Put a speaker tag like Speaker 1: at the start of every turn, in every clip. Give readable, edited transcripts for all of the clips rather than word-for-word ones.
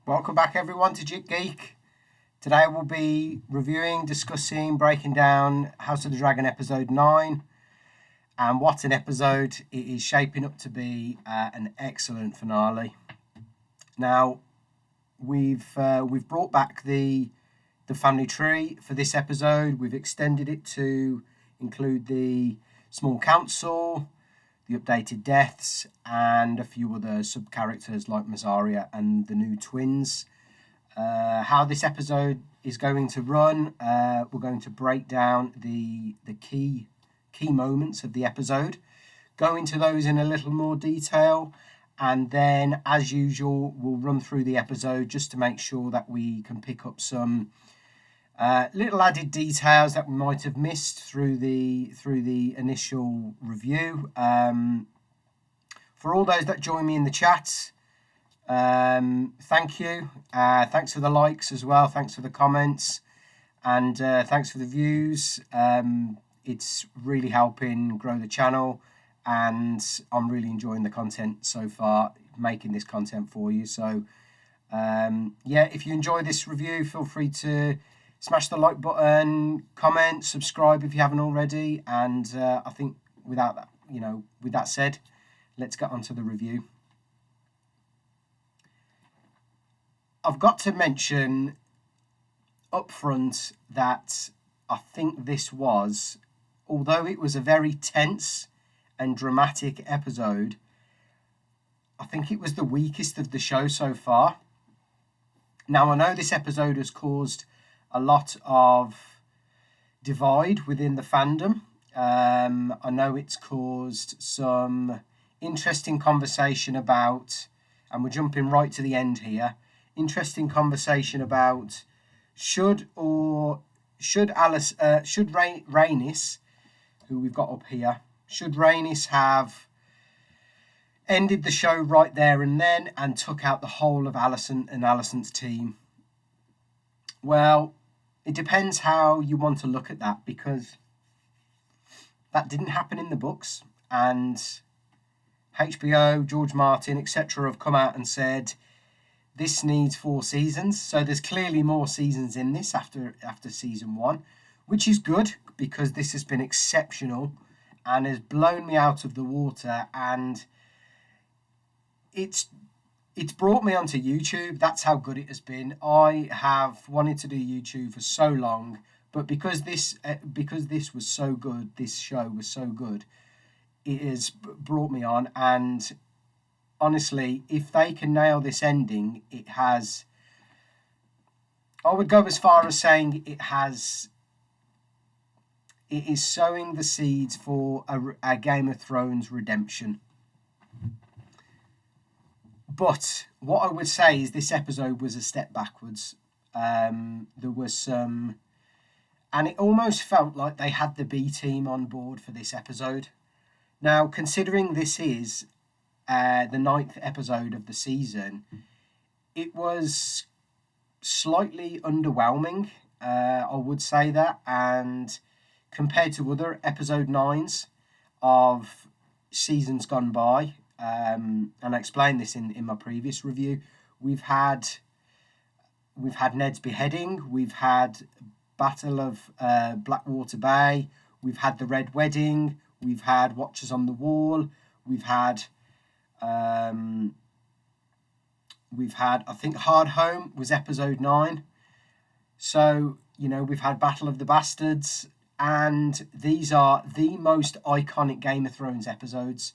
Speaker 1: Welcome back everyone to Jit Geek. Today we'll be reviewing, discussing, breaking down House of the Dragon episode 9. And what an episode. It is shaping up to be an excellent finale. Now, we've brought back the family tree for this episode. We've extended it to include the small council, the updated deaths, and a few other sub-characters like Mazaria and the new twins. How this episode is going to run, we're going to break down the key moments of the episode, go into those in a little more detail, and then, as usual, we'll run through the episode just to make sure that we can pick up some little added details that we might have missed through the initial review. For all those that join me in the chat, thank you. Thanks for the likes as well. Thanks for the comments, and thanks for the views. It's really helping grow the channel, and I'm really enjoying the content so far, making this content for you. So if you enjoy this review, feel free to smash the like button, comment, subscribe if you haven't already, and I think with that said, let's get on to the review. I've got to mention up front that I think this was, although it was a very tense and dramatic episode, I think it was the weakest of the show so far. Now, I know this episode has caused a lot of divide within the fandom. I know it's caused some interesting conversation about, and we're jumping right to the end here, interesting conversation about should Rhaenys, who we've got up here, should Rhaenys have ended the show right there and then and took out the whole of Alicent and Alicent's team? Well, it depends how you want to look at that, because that didn't happen in the books, and HBO, George Martin, etc. have come out and said this needs 4 seasons. So there's clearly more seasons in this after season 1, which is good, because this has been exceptional and has blown me out of the water, and it's brought me onto YouTube. That's how good it has been. I have wanted to do YouTube for so long, but because this was so good, this show was so good, it has brought me on. And honestly, if they can nail this ending, I would go as far as saying it is sowing the seeds for a Game of Thrones redemption. But what I would say is this episode was a step backwards. There was some, and it almost felt like they had the B team on board for this episode. Now, considering this is the 9th episode of the season, it was slightly underwhelming. I would say that, and compared to other episode 9s of seasons gone by, and I explained this in my previous review, we've had Ned's beheading, we've had Battle of Blackwater Bay, we've had the Red Wedding, we've had Watchers on the Wall, we've had I think Hard Home was episode 9. So, we've had Battle of the Bastards, and these are the most iconic Game of Thrones episodes.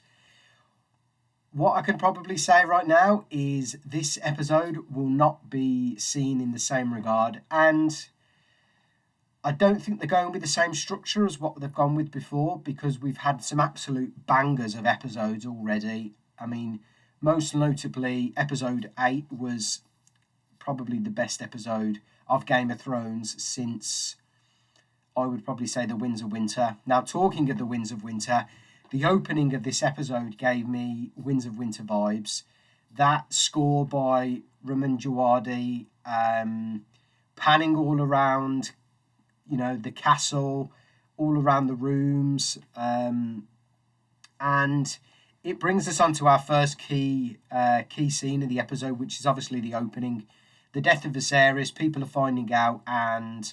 Speaker 1: What I can probably say right now is this episode will not be seen in the same regard, and I don't think they're going with the same structure as what they've gone with before, because we've had some absolute bangers of episodes already. I mean, most notably, episode 8 was probably the best episode of Game of Thrones since, I would probably say, The Winds of Winter. Now, talking of The Winds of Winter, the opening of this episode gave me Winds of Winter vibes. That score by Ramin Djawadi, panning all around, the castle, all around the rooms, and it brings us on to our first key scene of the episode, which is obviously the opening the death of Viserys, people are finding out, and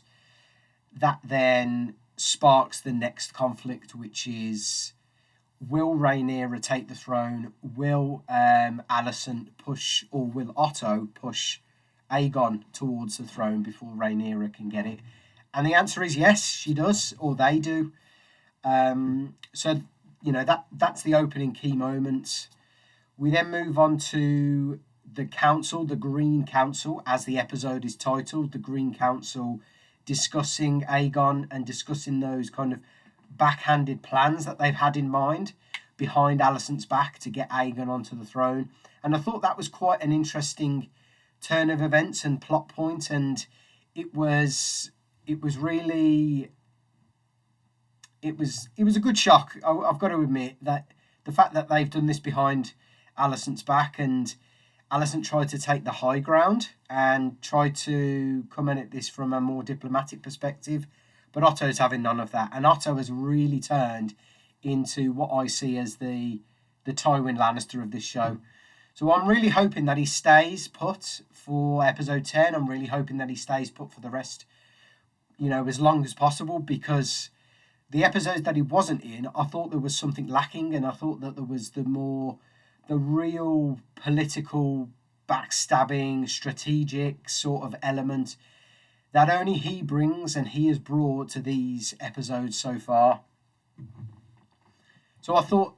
Speaker 1: that then sparks the next conflict, which is, will Rhaenyra take the throne? Will Alicent push, or will Otto push Aegon towards the throne before Rhaenyra can get it? And the answer is yes, she does, or they do. So, that's the opening key moments. We then move on to the council, the Green Council, as the episode is titled, the Green Council, discussing Aegon and discussing those kind of backhanded plans that they've had in mind behind Alicent's back to get Aegon onto the throne. And I thought that was quite an interesting turn of events and plot point, and it was really a good shock. I've got to admit that the fact that they've done this behind Alicent's back, and Alicent tried to take the high ground and tried to come at this from a more diplomatic perspective, but Otto's having none of that, and Otto has really turned into what I see as the Tywin Lannister of this show. So I'm really hoping that he stays put for episode 10. I'm really hoping that he stays put for the rest, as long as possible, because the episodes that he wasn't in, I thought there was something lacking, and I thought that there was the real political, backstabbing, strategic sort of element that only he brings and he has brought to these episodes so far. So I thought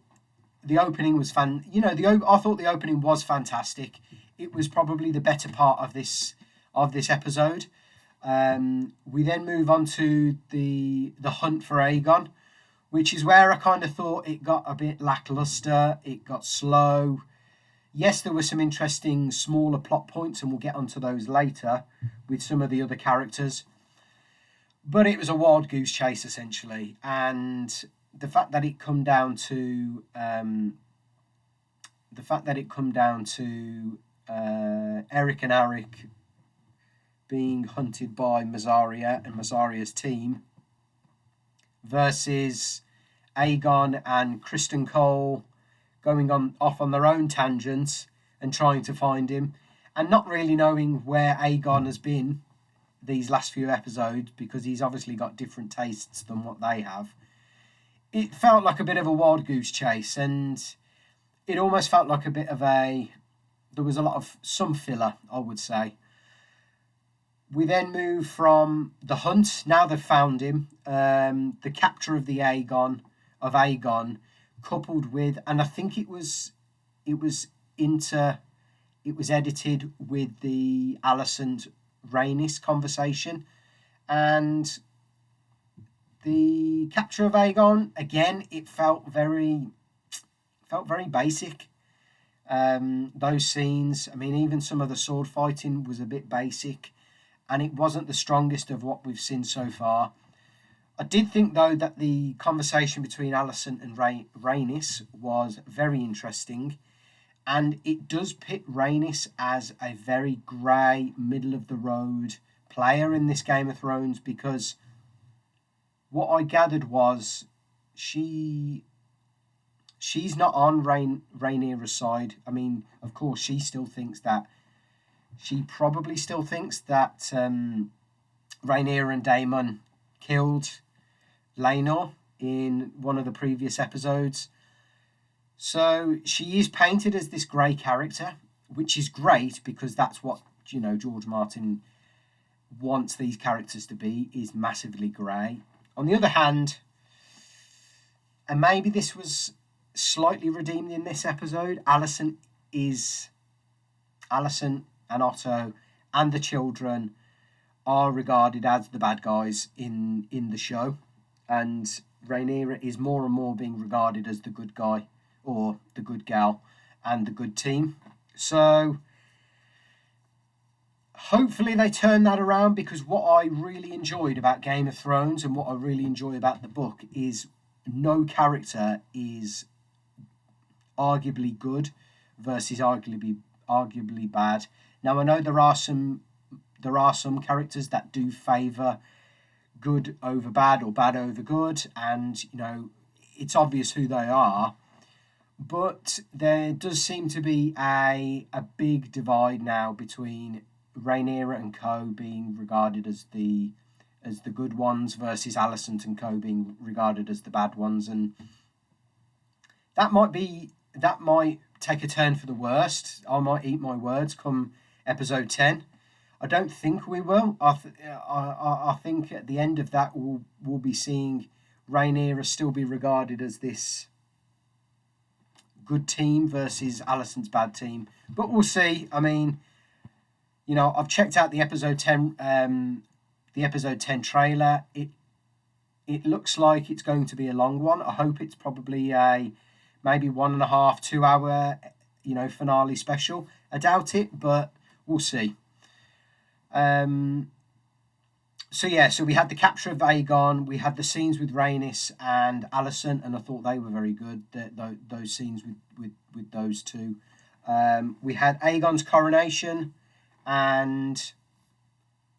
Speaker 1: the opening was I thought the opening was fantastic. It was probably the better part of this episode. We then move on to the hunt for Aegon, which is where I kind of thought it got a bit lackluster. It got slow. Yes, there were some interesting smaller plot points, and we'll get onto those later with some of the other characters. But it was a wild goose chase, essentially. And the fact that it come down to Eric and Arik being hunted by Mysaria and Mysaria's team versus Aegon and Kristen Cole going off on their own tangents and trying to find him, and not really knowing where Aegon has been these last few episodes, because he's obviously got different tastes than what they have. It felt like a bit of a wild goose chase, and it almost felt like there was a lot of some filler, I would say. We then move from the hunt. Now they've found him. The capture of Aegon, coupled with, and I think it was edited with the Alicent Rhaenys conversation, and the capture of Aegon again. It felt very basic. Those scenes. I mean, even some of the sword fighting was a bit basic, and it wasn't the strongest of what we've seen so far. I did think, though, that the conversation between Alicent and Rhaenys was very interesting, and it does pit Rhaenys as a very grey, middle-of-the-road player in this Game of Thrones, because what I gathered was she's not on Rhaenyra's side. I mean, of course, she probably still thinks that Rhaenyra and Daemon killed Laenor in one of the previous episodes. So she is painted as this grey character, which is great, because that's what, George Martin wants these characters to be, is massively grey. On the other hand, and maybe this was slightly redeemed in this episode, Alicent and Otto and the children are regarded as the bad guys in the show, and Rhaenyra is more and more being regarded as the good guy, or the good gal, and the good team. So hopefully they turn that around, because what I really enjoyed about Game of Thrones and what I really enjoy about the book is no character is arguably good versus arguably bad. Now, I know there are some characters that do favour good over bad or bad over good, and it's obvious who they are, but there does seem to be a big divide now between Rhaenyra and co being regarded as the good ones versus Alicent and co being regarded as the bad ones, and that might take a turn for the worst. I might eat my words come episode 10. I don't think we will. I think at the end of that we'll be seeing Rhaenyra still be regarded as this good team versus Alicent's bad team, but we'll see. I mean, I've checked out the episode 10 trailer. It looks like it's going to be a long one. I hope it's probably a maybe 1.5, 2 hour, finale special. I doubt it, but we'll see. So we had the capture of Aegon, we had the scenes with Rhaenys and Alicent, and I thought they were very good. Those scenes with those two. We had Aegon's coronation, and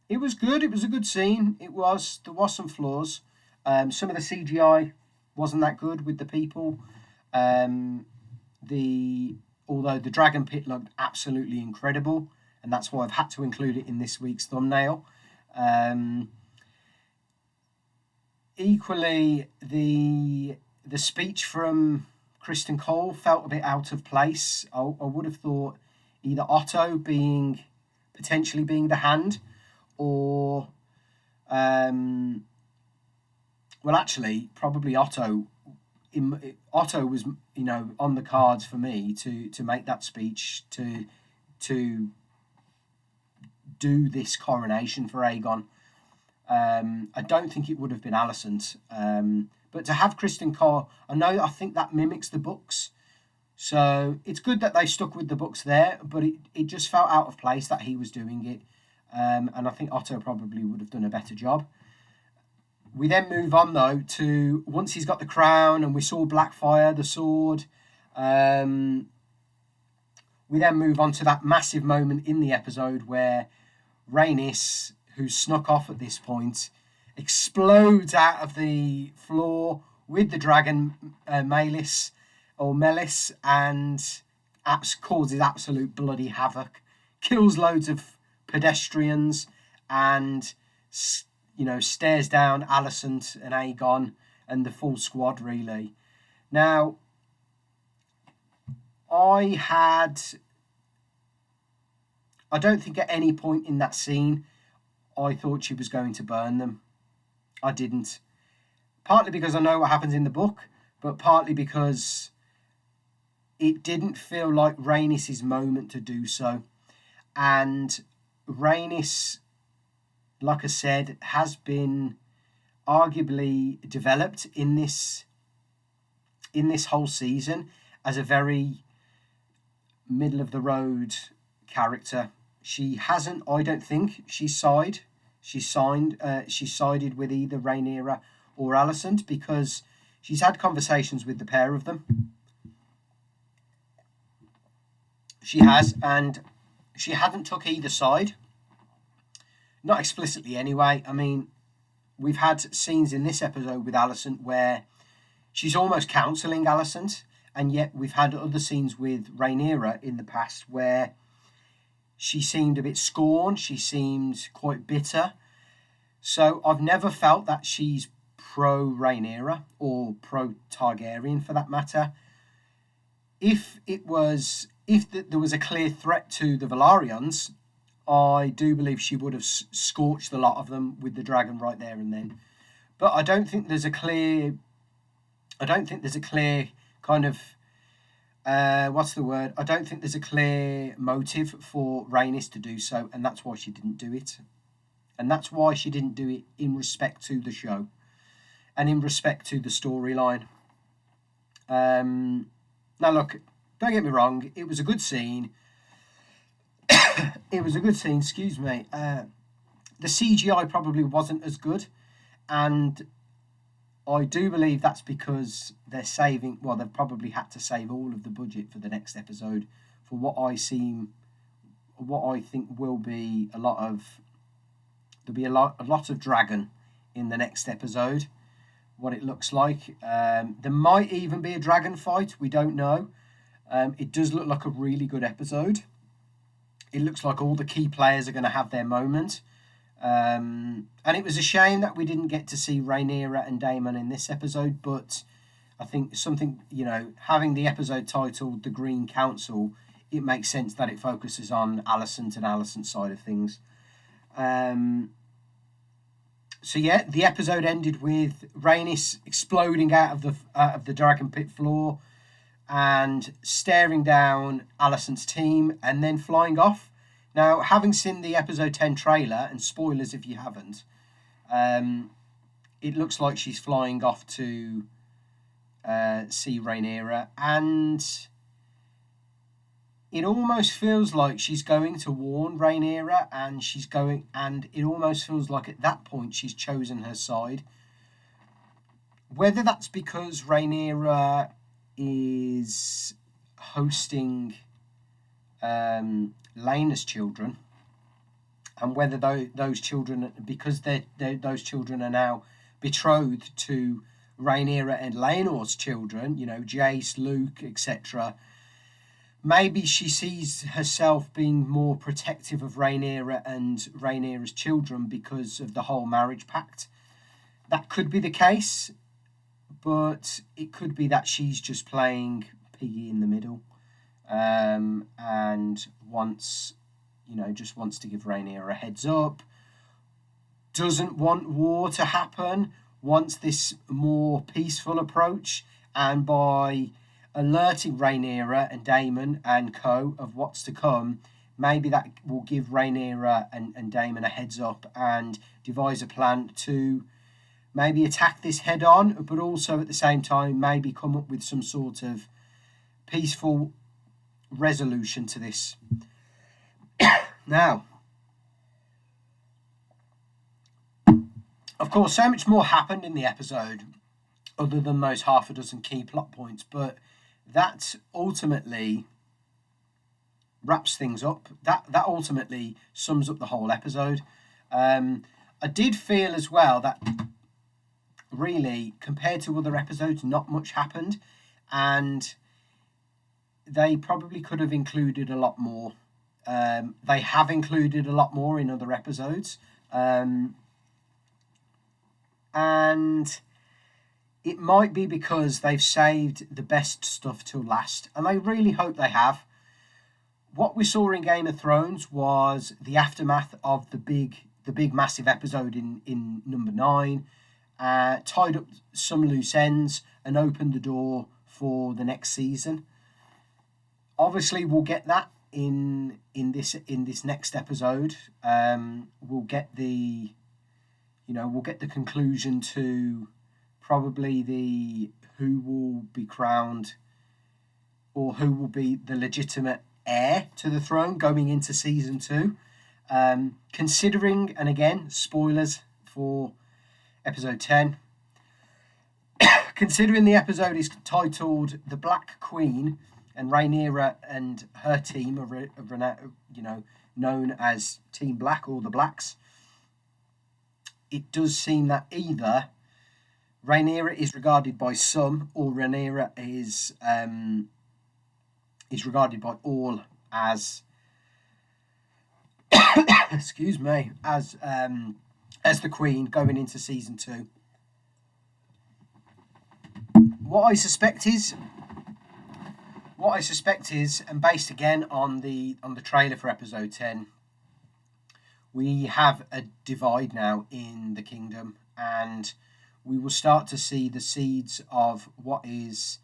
Speaker 1: it was good. It was a good scene. There was some flaws. Some of the CGI wasn't that good with the people. Although the dragon pit looked absolutely incredible, and that's why I've had to include it in this week's thumbnail. Equally, the speech from Kristen Cole felt a bit out of place. I would have thought either Otto potentially being the hand, or actually probably Otto. Otto was on the cards for me to make that speech to do this coronation for Aegon. I don't think it would have been Alicent, but to have Kristen Cole, I think that mimics the books, so it's good that they stuck with the books there, but it just felt out of place that he was doing it, and I think Otto probably would have done a better job. We then move on though to once he's got the crown and we saw Blackfire, the sword. We then move on to that massive moment in the episode where Rhaenys, who's snuck off at this point, explodes out of the floor with the dragon Melis, and causes absolute bloody havoc, kills loads of pedestrians, and stares down Alicent and Aegon and the full squad, really. Now, I don't think at any point in that scene I thought she was going to burn them. I didn't. Partly because I know what happens in the book, but partly because it didn't feel like Rhaenys' moment to do so. And Rhaenys, like I said, has been arguably developed in this whole season as a very middle of the road character. She hasn't, I don't think, she's sided with either Rhaenyra or Alicent, because she's had conversations with the pair of them. She has, and she hadn't took either side. Not explicitly anyway. I mean, we've had scenes in this episode with Alicent where she's almost counselling Alicent, and yet we've had other scenes with Rhaenyra in the past where she seemed a bit scorned, she seemed quite bitter. So I've never felt that she's pro-Rhaenyra or pro-Targaryen for that matter. If there was a clear threat to the Velaryons, I do believe she would have scorched the lot of them with the dragon right there and then. But I don't think there's a clear kind of I don't think there's a clear motive for Rhaenys to do so, and that's why she didn't do it. And that's why she didn't do it in respect to the show and in respect to the storyline. Now look, don't get me wrong, it was a good scene. Excuse me. The CGI probably wasn't as good, and I do believe that's because they've probably had to save all of the budget for the next episode for what I think will be a lot of dragon in the next episode, what it looks like. There might even be a dragon fight, we don't know. It does look like a really good episode. it looks like all the key players are going to have their moment. And it was a shame that we didn't get to see Rhaenyra and Daemon in this episode, but I think something, having the episode titled The Green Council, it makes sense that it focuses on Alicent and Alicent's side of things. So yeah, the episode ended with Rhaenys exploding out of the dragon pit floor and staring down Alicent's team and then flying off. Now, having seen the episode 10 trailer, and spoilers if you haven't, it looks like she's flying off to see Rhaenyra, and it almost feels like she's going to warn Rhaenyra, and it almost feels like at that point she's chosen her side. Whether that's because Rhaenyra is hosting Laena's children, and whether those children, because those children are now betrothed to Rhaenyra and Laenor's children, Jace, Luke, etc., maybe she sees herself being more protective of Rhaenyra and Rhaenyra's children because of the whole marriage pact. That could be the case, but it could be that she's just playing piggy in the middle, and just wants to give Rhaenyra a heads up, doesn't want war to happen, wants this more peaceful approach, and by alerting Rhaenyra and Daemon and co of what's to come, maybe that will give Rhaenyra and Daemon a heads up and devise a plan to maybe attack this head on, but also at the same time maybe come up with some sort of peaceful resolution to this. Now, of course, so much more happened in the episode other than those half a dozen key plot points, but that ultimately wraps things up. That ultimately sums up the whole episode. I did feel as well that really, compared to other episodes, not much happened, and they probably could have included a lot more. They have included a lot more in other episodes, and it might be because they've saved the best stuff till last, and I really hope they have. What we saw in Game of Thrones was the aftermath of the big massive episode in number 9, tied up some loose ends and opened the door for the next season. Obviously, we'll get that in this next episode. We'll get the conclusion to probably who will be crowned or who will be the legitimate heir to the throne going into season 2. Considering, and again, spoilers for episode 10, considering the episode is titled The Black Queen, and Rhaenyra and her team are known as Team Black or the Blacks, it does seem that either Rhaenyra is regarded by some, or Rhaenyra is regarded by all as excuse me, as the Queen going into season 2. What I suspect is, and based again on the trailer for episode 10, we have a divide now in the kingdom, and we will start to see the seeds of what is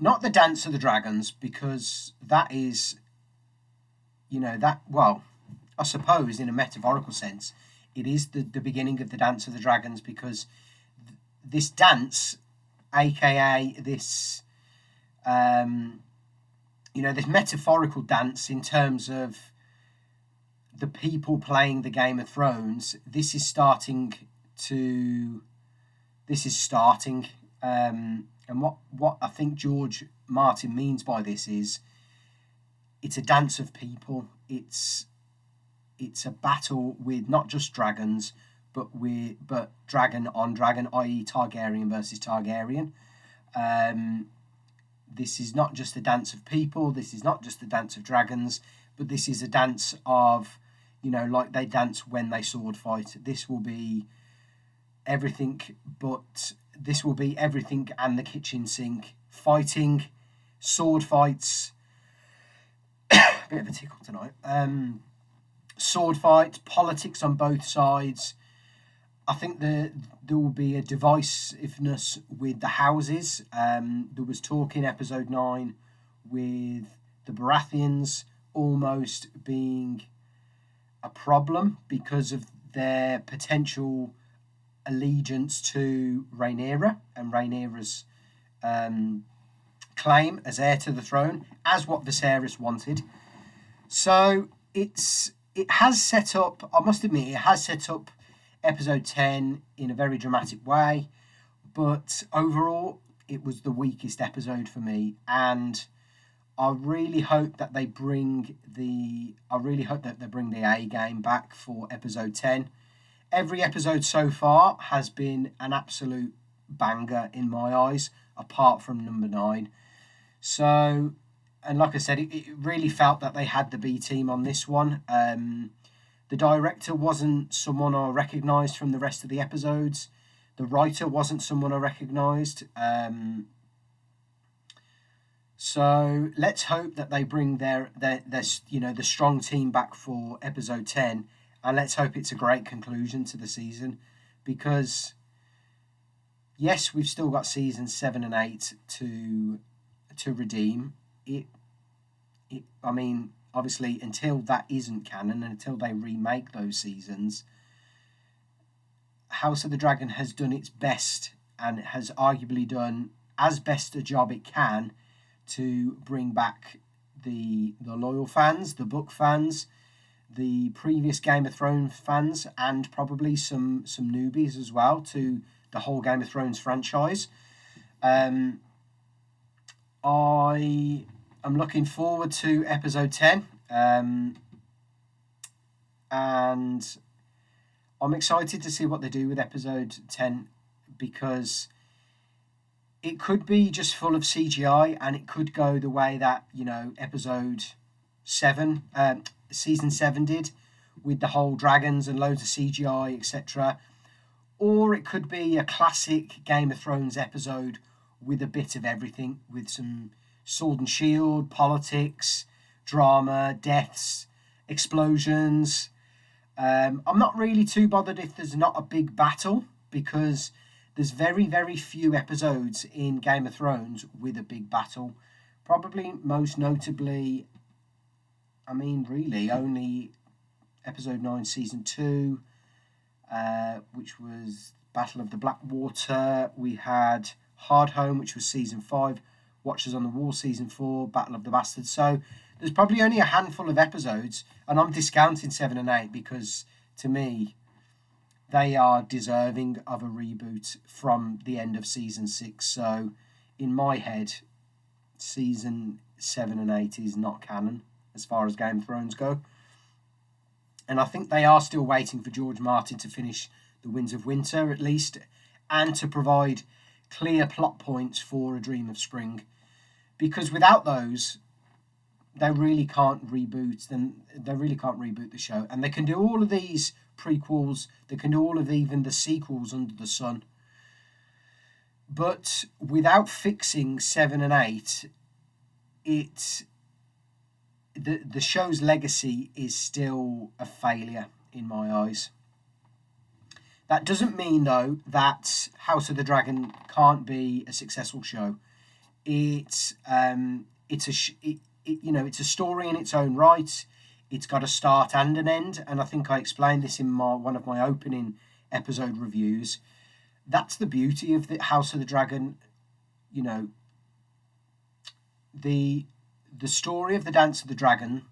Speaker 1: not the Dance of the Dragons, because that is, I suppose in a metaphorical sense, it is the beginning of the Dance of the Dragons, because this dance, aka this, this metaphorical dance in terms of the people playing the Game of Thrones, this is starting. And what I think George Martin means by this is it's a dance of people. It's a battle with not just dragons, but dragon on dragon, i.e. Targaryen versus Targaryen. this is not just a dance of people, this is not just a dance of dragons, but this is a dance of, like they dance when they sword fight. This will be everything, but this will be everything and the kitchen sink. Fighting, sword fights, bit of a tickle tonight. Sword fights, politics on both sides. I think there will be a divisiveness with the houses. There was talk in episode 9 with the Baratheons almost being a problem because of their potential allegiance to Rhaenyra and Rhaenyra's claim as heir to the throne, as what Viserys wanted. So it has set up, I must admit, it has set up episode 10 in a very dramatic way, but overall it was the weakest episode for me, and I really hope that they bring the A game back for episode 10. Every episode so far has been an absolute banger in my eyes, apart from number 9. So, and like I said, it really felt that they had the B team on this one. The director wasn't someone I recognised from the rest of the episodes. The writer wasn't someone I recognised. So let's hope that they bring their the strong team back for episode 10, and let's hope it's a great conclusion to the season, because yes, we've still got seasons 7 and 8 to redeem. I mean, obviously, until that isn't canon, and until they remake those seasons, House of the Dragon has done its best, and has arguably done as best a job it can to bring back the loyal fans, the book fans, the previous Game of Thrones fans, and probably some newbies as well to the whole Game of Thrones franchise. I am looking forward to episode 10, and I'm excited to see what they do with episode 10, because it could be just full of CGI, and it could go the way that, episode 7, season 7 did, with the whole dragons and loads of CGI, etc. Or it could be a classic Game of Thrones episode with a bit of everything, with some sword and shield, politics, drama, deaths, explosions. I'm not really too bothered if there's not a big battle, because there's very, very few episodes in Game of Thrones with a big battle. Probably most notably, really only episode 9, season 2, which was Battle of the Blackwater. We had Hardhome, which was season 5, Watchers on the Wall, season 4, Battle of the Bastards. So there's probably only a handful of episodes, and I'm discounting 7 and 8 because, to me, they are deserving of a reboot from the end of season 6. So, in my head, season 7 and 8 is not canon as far as Game of Thrones go. And I think they are still waiting for George Martin to finish The Winds of Winter, at least, and to provide clear plot points for A Dream of Spring. Because without those, they really can't reboot the show. And they can do all of these prequels, they can do all of even the sequels under the sun. But without fixing 7 and 8, the show's legacy is still a failure in my eyes. That doesn't mean, though, that House of the Dragon can't be a successful show. It's a story in its own right. It's got a start and an end, and I think I explained this in one of my opening episode reviews. That's the beauty of the House of the Dragon. The story of the Dance of the Dragon,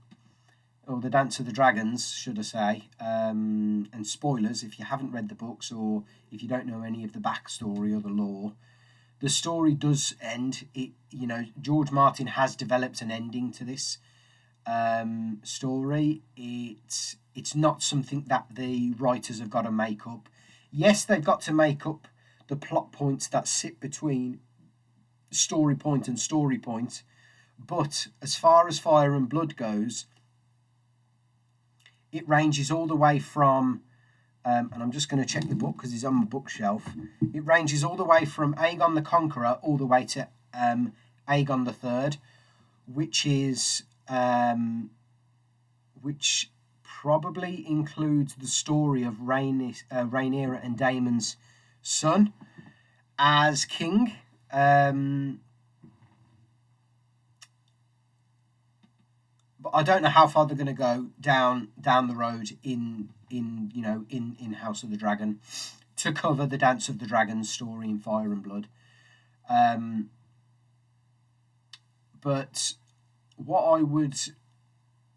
Speaker 1: or the Dance of the Dragons, should I say, and spoilers if you haven't read the books or if you don't know any of the backstory or the lore, the story does end. George Martin has developed an ending to this story. It's not something that the writers have got to make up. Yes, they've got to make up the plot points that sit between story point and story point. But as far as Fire and Blood goes, it ranges all the way from, and I'm just going to check the book because it's on my bookshelf. It ranges all the way from Aegon the Conqueror all the way to Aegon the Third, which is which probably includes the story of Rhaenyra and Daemon's son as king. But I don't know how far they're going to go down the road in House of the Dragon to cover the Dance of the Dragon story in Fire and Blood. But what I would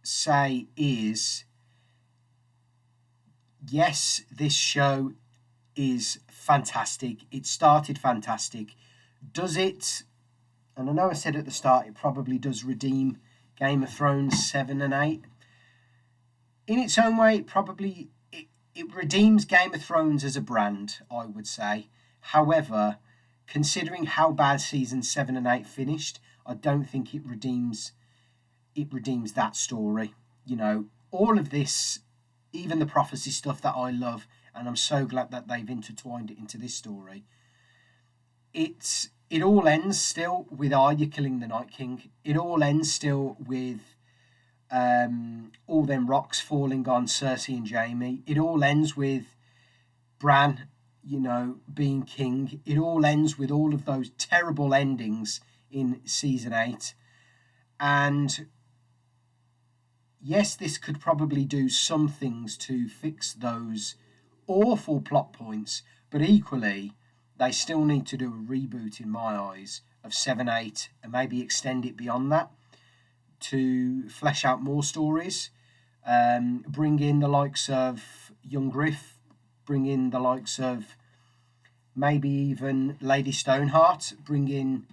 Speaker 1: say is, yes, this show is fantastic. It started fantastic. Does it, and I know I said at the start, it probably does redeem Game of Thrones 7 and 8. In its own way, it redeems Game of Thrones as a brand, I would say. However, considering how bad season 7 and 8 finished, I don't think it redeems that story. All of this, even the prophecy stuff that I love, and I'm so glad that they've intertwined it into this story. It all ends still with Arya killing the Night King. It all ends still with all them rocks falling on Cersei and Jaime. It all ends with Bran, being king. It all ends with all of those terrible endings in season 8. And yes, this could probably do some things to fix those awful plot points, but equally, they still need to do a reboot, in my eyes, of 7, 8, and maybe extend it beyond that to flesh out more stories. Bring in the likes of young Griff, bring in the likes of maybe even Lady Stoneheart, bring in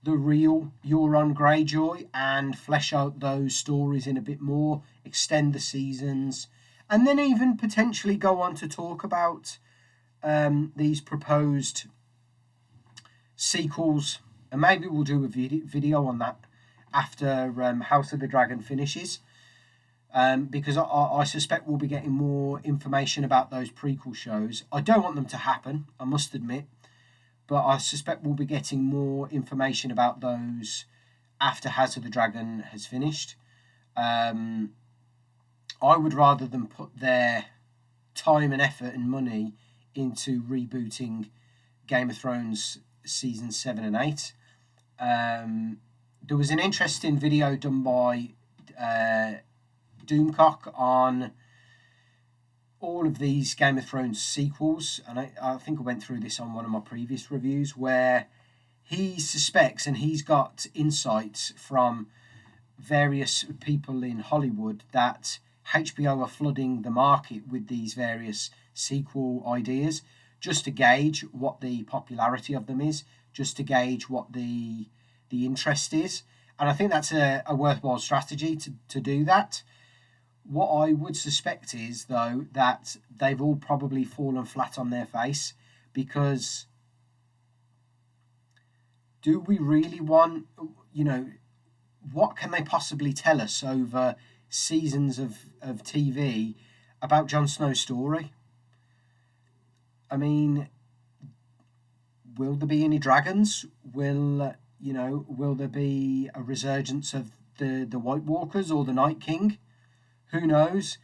Speaker 1: the real Euron Greyjoy and flesh out those stories in a bit more, extend the seasons, and then even potentially go on to talk about these proposed sequels, and maybe we'll do a video on that after House of the Dragon finishes, because I suspect we'll be getting more information about those prequel shows. I don't want them to happen, I must admit, but I suspect we'll be getting more information about those after House of the Dragon has finished. I would rather them put their time and effort and money into rebooting Game of Thrones season 7 and 8. There was an interesting video done by Doomcock on all of these Game of Thrones sequels, and I think I went through this on one of my previous reviews, where he suspects, and he's got insights from various people in Hollywood, that HBO are flooding the market with these various sequel ideas just to gauge what the popularity of them is, just to gauge what the interest is. And I think that's a worthwhile strategy to do that. What I would suspect is, though, that they've all probably fallen flat on their face, because do we really want, what can they possibly tell us over seasons of TV about Jon Snow's story? I mean, will there be any dragons? Will there be a resurgence of the White Walkers or the Night King? Who knows?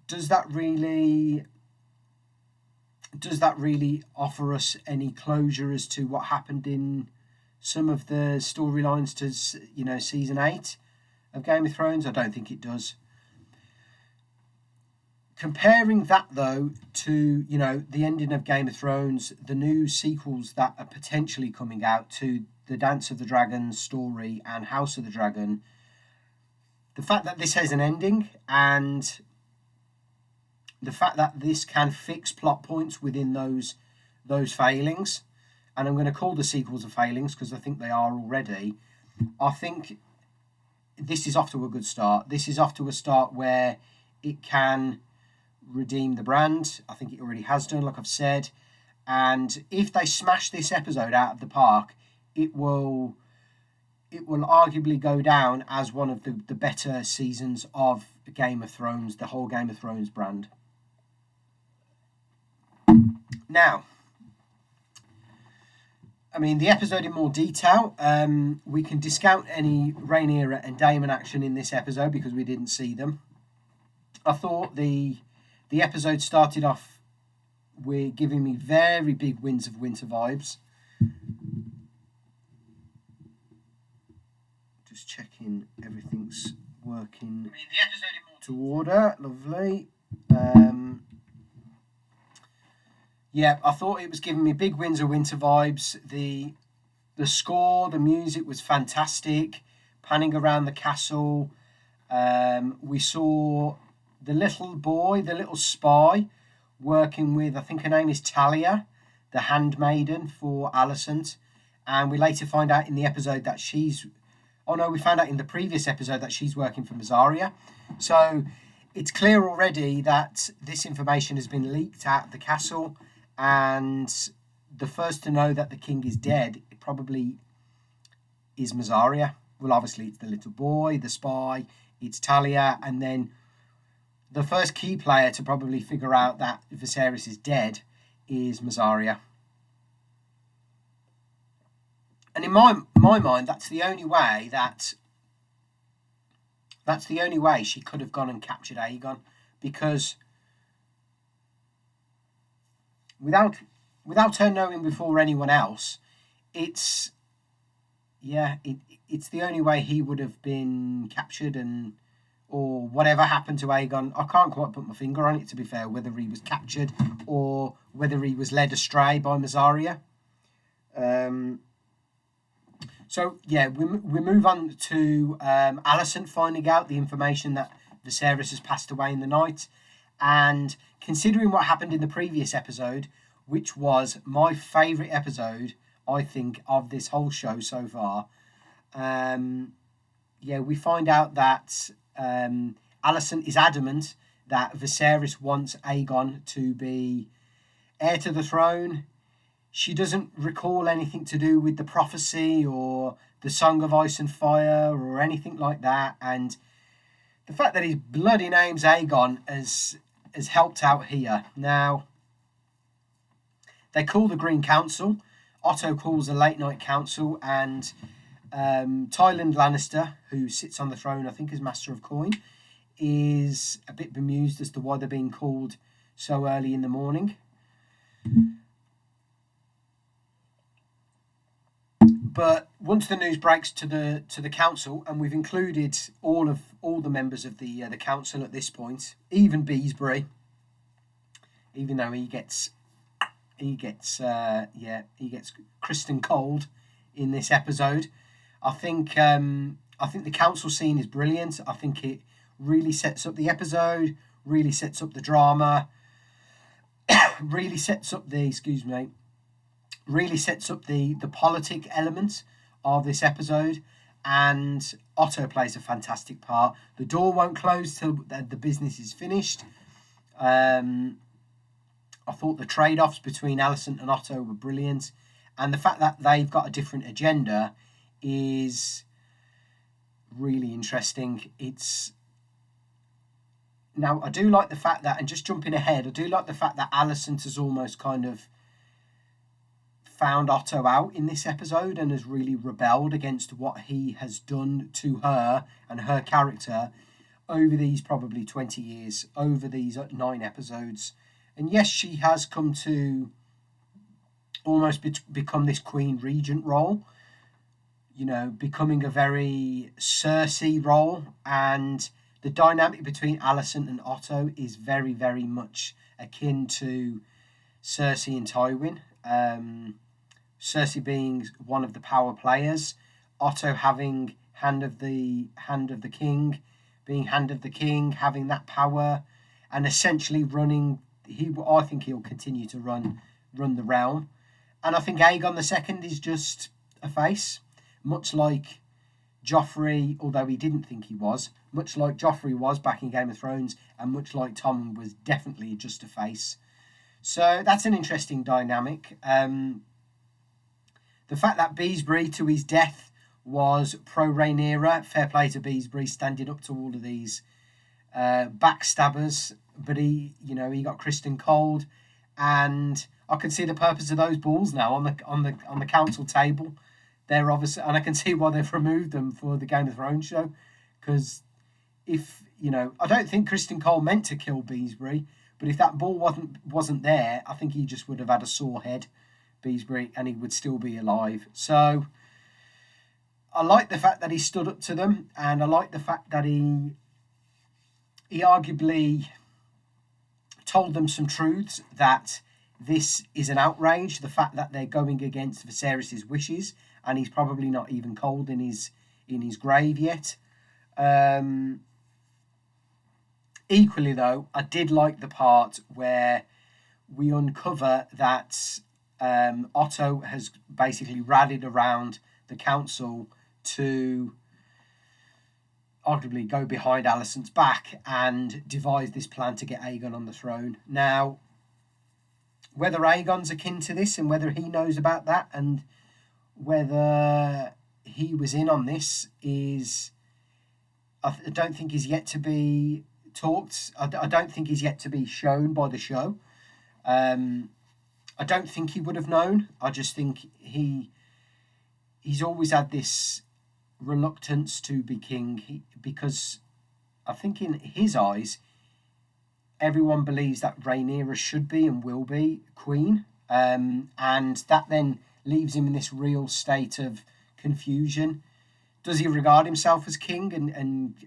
Speaker 1: Does that really offer us any closure as to what happened in some of the storylines to season 8 of Game of Thrones? I don't think it does. Comparing that, though, to the ending of Game of Thrones, the new sequels that are potentially coming out to the Dance of the Dragon story and House of the Dragon, the fact that this has an ending, and the fact that this can fix plot points within those failings, and I'm going to call the sequels of failings because I think they are already, I think this is off to a good start. This is off to a start where it can redeem the brand. I think it already has done, like I've said. And if they smash this episode out of the park, it will arguably go down as one of the better seasons of Game of Thrones, the whole Game of Thrones brand. Now, I mean, the episode in more detail, we can discount any Rhaenyra and Daemon action in this episode because we didn't see them. I thought the episode started off with giving me very big Winds of Winter vibes. Just checking everything's working to order. Lovely. Yeah, I thought it was giving me big Winds of Winter vibes. The score, the music was fantastic. Panning around the castle, we saw the little boy, the little spy, working with, I think her name is Talia, the handmaiden for Alicent. And we later find out in the episode that we found out in the previous episode that she's working for Mysaria. So it's clear already that this information has been leaked out of the castle, and the first to know that the king is dead, it probably is Mysaria. Well, obviously it's the little boy, the spy, it's Talia, and then the first key player to probably figure out that Viserys is dead is Mysaria. And in my mind, that's the only way she could have gone and captured Aegon, because without her knowing before anyone else, it's the only way he would have been captured, or whatever happened to Aegon. I can't quite put my finger on it, to be fair, whether he was captured or whether he was led astray by Mysaria. So yeah, we move on to Alicent finding out the information that Viserys has passed away in the night, and considering what happened in the previous episode, which was my favourite episode, I think, of this whole show so far, we find out that Alicent is adamant that Viserys wants Aegon to be heir to the throne. She doesn't recall anything to do with the prophecy or the Song of Ice and Fire or anything like that. And the fact that his bloody name's Aegon has helped out here. Now, they call the Green Council. Otto calls a late night council, and Tywin Lannister, who sits on the throne, I think, as Master of Coin, is a bit bemused as to why they're being called so early in the morning. But once the news breaks to the council, and we've included all the members of the council at this point, even Beesbury, even though he gets Kristen cold in this episode. I think the council scene is brilliant. I think it really sets up the episode, really sets up the drama, really sets up the politic element of this episode, and Otto plays a fantastic part. The door won't close till the business is finished. I thought the trade-offs between Alicent and Otto were brilliant, and the fact that they've got a different agenda is really interesting. Now, I do like the fact that, and just jumping ahead, I do like the fact that Alicent has almost kind of found Otto out in this episode and has really rebelled against what he has done to her and her character over these probably 20 years, over these 9 episodes. And yes, she has come to almost become this Queen Regent role, becoming a very Cersei role. And the dynamic between Alicent and Otto is very, very much akin to Cersei and Tywin. Cersei being one of the power players, Otto having hand of the king, being hand of the king, having that power, and essentially running. I think he'll continue to run the realm, and I think Aegon II is just a face, much like Joffrey, although he didn't think he was, much like Joffrey was back in Game of Thrones, and much like Tom was definitely just a face. So that's an interesting dynamic. The fact that Beesbury, to his death, was pro-Rhaenyra, fair play to Beesbury, standing up to all of these backstabbers. But he got Kristen cold, and I can see the purpose of those balls now on the council table. They're obviously, and I can see why they've removed them for the Game of Thrones show, because I don't think Kristen Cole meant to kill Beesbury, but if that ball wasn't there, I think he just would have had a sore head, Beesbury, and he would still be alive. So I like the fact that he stood up to them, and I like the fact that he arguably told them some truths, that this is an outrage, the fact that they're going against Viserys' wishes, and he's probably not even cold in his grave yet. Equally, though, I did like the part where we uncover that Otto has basically rallied around the council to arguably go behind Alicent's back and devise this plan to get Aegon on the throne. Now, whether Aegon's akin to this and whether he knows about that and whether he was in on this I don't think is yet to be talked. I don't think he's yet to be shown by the show. I don't think he would have known. I just think he's always had this reluctance to be king, because I think in his eyes everyone believes that Rhaenyra should be and will be queen, and that then leaves him in this real state of confusion. Does he regard himself as king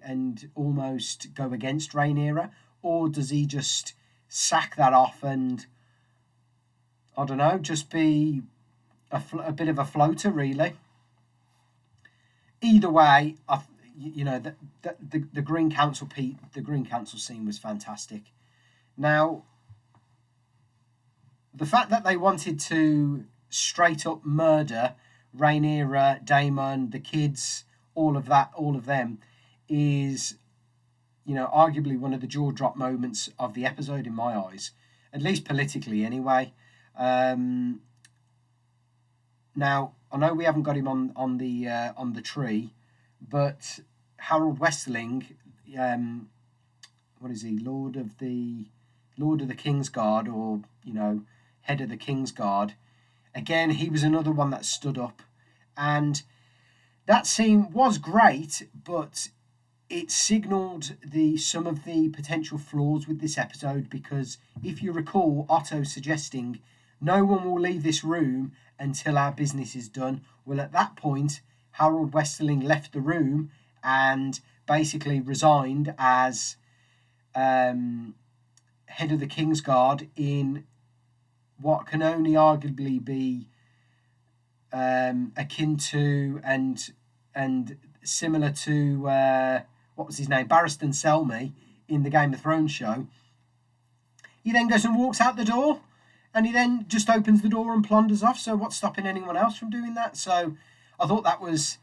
Speaker 1: and almost go against Rhaenyra, or does he just sack that off and, I don't know, just be a bit of a floater, really? Either way, the Green Council scene was fantastic. Now, the fact that they wanted to straight up murder Rhaenyra, Daemon, the kids, all of them, is, arguably one of the jaw drop moments of the episode in my eyes, at least politically anyway. Now, I know we haven't got him on the tree, but Harold Westerling, what is he, Lord of the Kingsguard, or head of the Kingsguard? Again, he was another one that stood up, and that scene was great, but it signalled some of the potential flaws with this episode, because if you recall, Otto suggesting no one will leave this room until our business is done. Well, at that point, Harold Westerling left the room and basically resigned as head of the Kingsguard in what can only arguably be akin to and similar to what was his name, Barristan Selmy in the Game of Thrones show. He then goes and walks out the door, and he then just opens the door and plunders off. So what's stopping anyone else from doing that? So I thought that was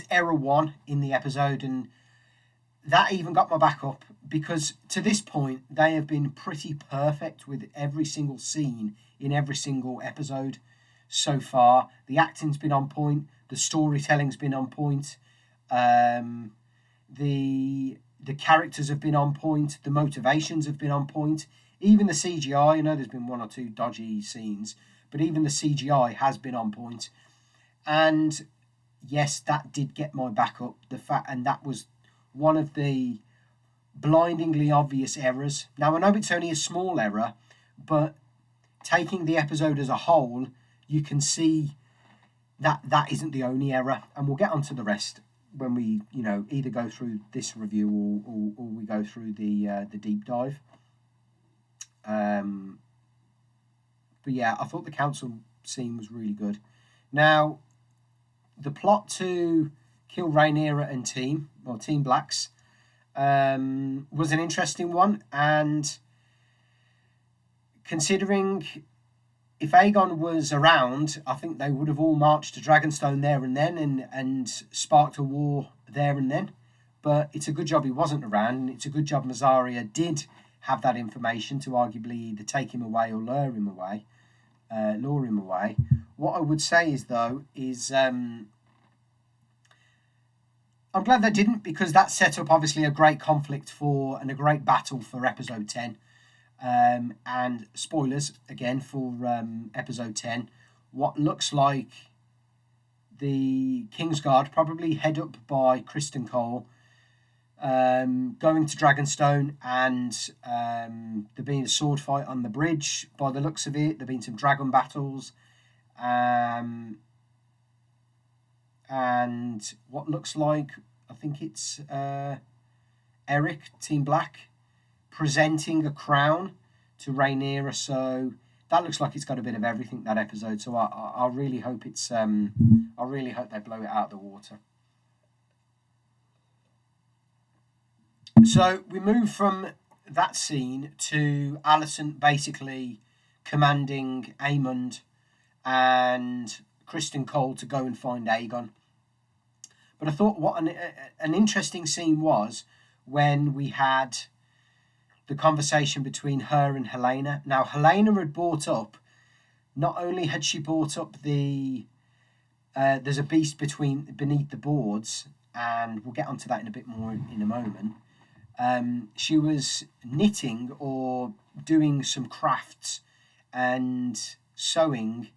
Speaker 1: error one in the episode, and that even got my back up, because to this point they have been pretty perfect with every single scene in every single episode so far. The acting's been on point, the storytelling's been on point, the characters have been on point, the motivations have been on point. Even the CGI, I know there's been one or two dodgy scenes, but even the CGI has been on point. And yes, that did get my back up. And that was one of the blindingly obvious errors. Now, I know it's only a small error, but taking the episode as a whole, you can see that that isn't the only error. And we'll get onto the rest when we, either go through this review or we go through the deep dive. But yeah, I thought the council scene was really good. Now, the plot to kill Rhaenyra and Team Blacks, was an interesting one, and considering if Aegon was around, I think they would have all marched to Dragonstone there and then and sparked a war there and then. But it's a good job he wasn't around, and it's a good job Mazaria did have that information to arguably either take him away or lure him away. What I would say is, though, is I'm glad they didn't, because that set up obviously a great conflict and a great battle for episode 10. And spoilers again for episode 10. What looks like the Kingsguard, probably head up by Kristen Cole, going to Dragonstone, and there being a sword fight on the bridge. By the looks of it, there been some dragon battles. And what looks like, I think it's Eric, Team Black, presenting a crown to Rhaenyra. So that looks like it's got a bit of everything, that episode. So I really hope it's I really hope they blow it out of the water. So we move from that scene to Alicent basically commanding Aemond and Kristen Cole to go and find Aegon. But I thought what an interesting scene was when we had the conversation between her and Helena. Now, Helena had brought up, not only had she brought up the there's a beast beneath the boards, and we'll get onto that in a bit more in a moment. She was knitting or doing some crafts and sewing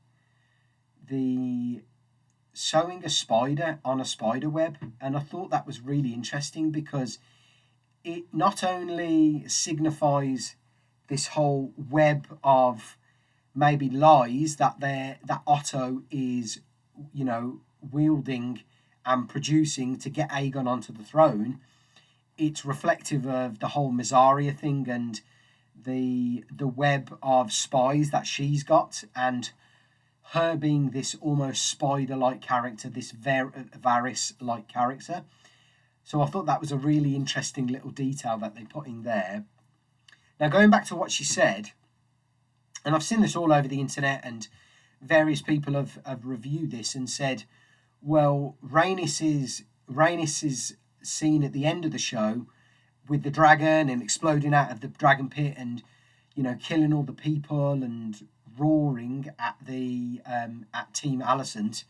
Speaker 1: a spider on a spider web, and I thought that was really interesting because it not only signifies this whole web of maybe lies that Otto is, wielding and producing to get Aegon onto the throne. It's reflective of the whole Mysaria thing and the web of spies that she's got, and her being this almost spider-like character, this Varys-like character. So I thought that was a really interesting little detail that they put in there. Now, going back to what she said, and I've seen this all over the internet, and various people have reviewed this and said, well, Rhaenys is seen at the end of the show with the dragon and exploding out of the dragon pit and, killing all the people and roaring at Team Alicent.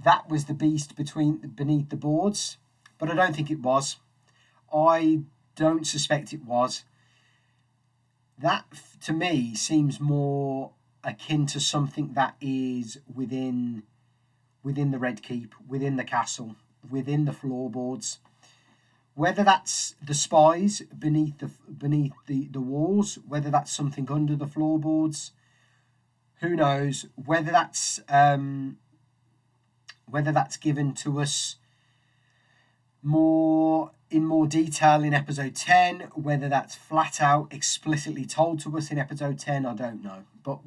Speaker 1: That was the beast beneath the boards, but I don't think it was. I don't suspect it was. That, to me, seems more akin to something that is within the Red Keep, within the castle, within the floorboards. Whether that's the spies beneath the walls, whether that's something under the floorboards, who knows? Whether that's given to us in more detail in episode 10, whether that's flat out explicitly told to us in episode 10, I don't know, but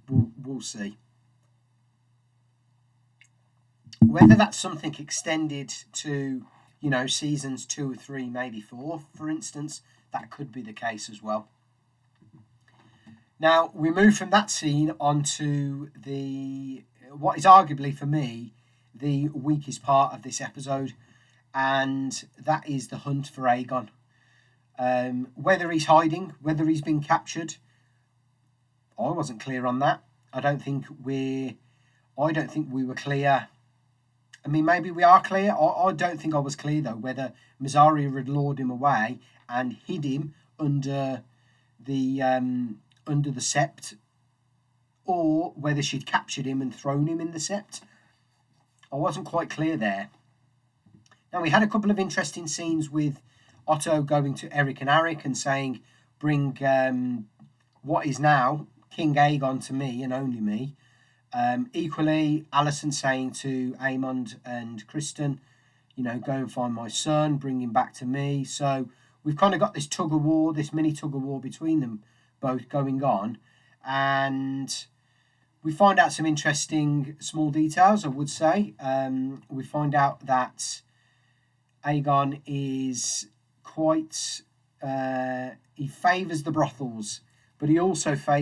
Speaker 1: we'll see. Whether that's something extended to, seasons 2 or 3, maybe 4, for instance, that could be the case as well. Now, we move from that scene onto what is arguably, for me, the weakest part of this episode, and that is the hunt for Aegon. Whether he's hiding, whether he's been captured, I wasn't clear on that. I don't think we were clear. I mean, maybe we are clear. I don't think I was clear, though, whether Mysaria had lured him away and hid him under the sept, or whether she'd captured him and thrown him in the sept. I wasn't quite clear there. Now, we had a couple of interesting scenes with Otto going to Eric and Arik and saying, bring what is now King Aegon to me and only me. Equally, Alicent saying to Aemond and Kristen, go and find my son, bring him back to me. So we've kind of got this tug of war, this mini tug of war between them both going on. And we find out some interesting small details, I would say. We find out that Aegon is quite... he favours the brothels, but he also favours